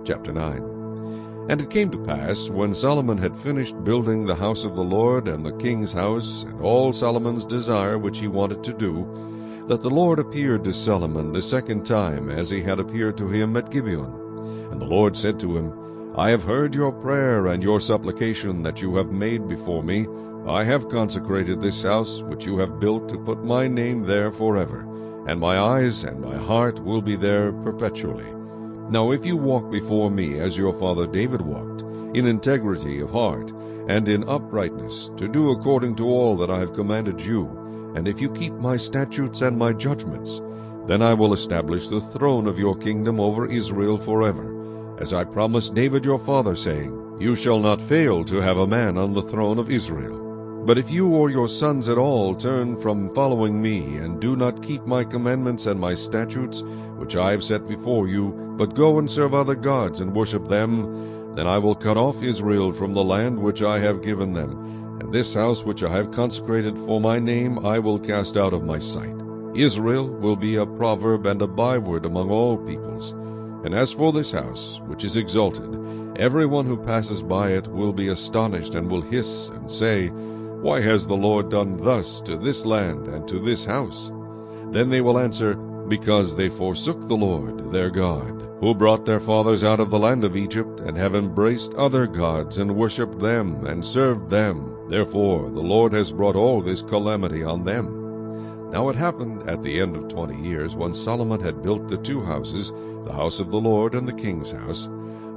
Chapter 9. And it came to pass, when Solomon had finished building the house of the Lord and the king's house, and all Solomon's desire which he wanted to do, that the Lord appeared to Solomon the second time, as he had appeared to him at Gibeon. And the Lord said to him, I have heard your prayer and your supplication that you have made before me. I have consecrated this house which you have built to put my name there forever, and my eyes and my heart will be there perpetually. Now if you walk before me as your father David walked, in integrity of heart, and in uprightness, to do according to all that I have commanded you, and if you keep my statutes and my judgments, then I will establish the throne of your kingdom over Israel forever, as I promised David your father, saying, You shall not fail to have a man on the throne of Israel. But if you or your sons at all turn from following me, and do not keep my commandments and my statutes, which I have set before you, but go and serve other gods and worship them, then I will cut off Israel from the land which I have given them, and this house which I have consecrated for my name I will cast out of my sight. Israel will be a proverb and a byword among all peoples. And as for this house, which is exalted, everyone who passes by it will be astonished, and will hiss and say, Why has the Lord done thus to this land and to this house? Then they will answer, Because they forsook the Lord their God, who brought their fathers out of the land of Egypt, and have embraced other gods, and worshipped them, and served them. Therefore the Lord has brought all this calamity on them. Now it happened at the end of 20 years, when Solomon had built the two houses, the house of the Lord and the king's house,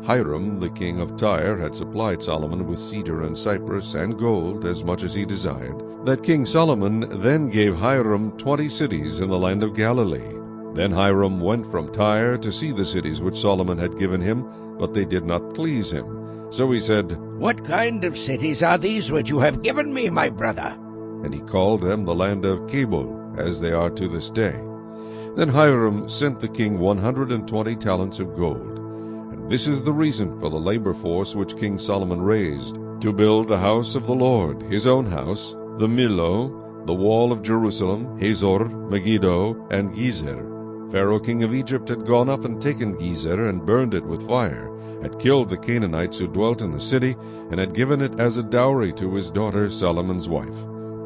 Hiram the king of Tyre had supplied Solomon with cedar and cypress and gold, as much as he desired, that King Solomon then gave Hiram 20 cities in the land of Galilee. Then Hiram went from Tyre to see the cities which Solomon had given him, but they did not please him. So he said, What kind of cities are these which you have given me, my brother? And he called them the land of Cabul, as they are to this day. Then Hiram sent the king 120 talents of gold. And this is the reason for the labor force which King Solomon raised, to build the house of the Lord, his own house, the Millo, the wall of Jerusalem, Hazor, Megiddo, and Gezer. Pharaoh king of Egypt had gone up and taken Gezer, and burned it with fire, had killed the Canaanites who dwelt in the city, and had given it as a dowry to his daughter Solomon's wife.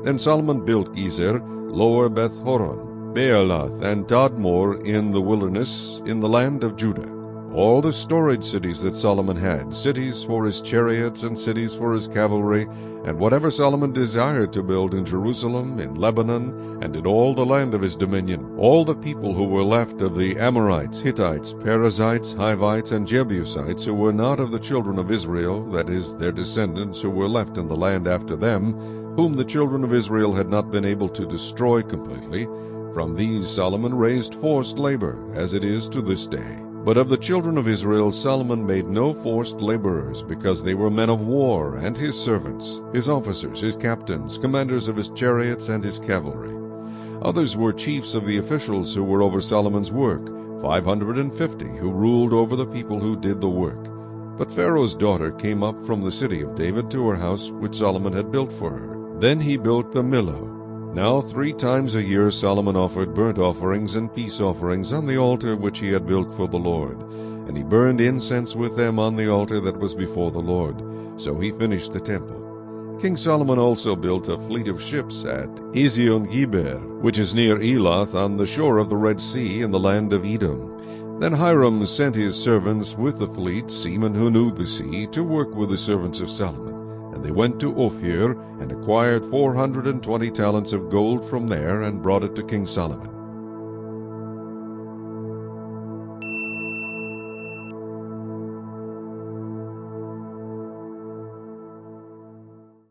Then Solomon built Gezer, Lower Beth-horon, Baalath, and Tadmor in the wilderness, in the land of Judah. All the storage cities that Solomon had, cities for his chariots and cities for his cavalry, and whatever Solomon desired to build in Jerusalem, in Lebanon, and in all the land of his dominion, all the people who were left of the Amorites, Hittites, Perizzites, Hivites, and Jebusites, who were not of the children of Israel, that is, their descendants who were left in the land after them, whom the children of Israel had not been able to destroy completely, from these Solomon raised forced labor, as it is to this day. But of the children of Israel Solomon made no forced laborers, because they were men of war, and his servants, his officers, his captains, commanders of his chariots and his cavalry. Others were chiefs of the officials who were over Solomon's work, 550, who ruled over the people who did the work. But Pharaoh's daughter came up from the city of David to her house, which Solomon had built for her. Then he built the Millo. Now 3 times a year Solomon offered burnt offerings and peace offerings on the altar which he had built for the Lord, and he burned incense with them on the altar that was before the Lord. So he finished the temple. King Solomon also built a fleet of ships at Ezion-Geber, which is near Elath, on the shore of the Red Sea, in the land of Edom. Then Hiram sent his servants with the fleet, seamen who knew the sea, to work with the servants of Solomon. And they went to Ophir, and acquired 420 talents of gold from there, and brought it to King Solomon.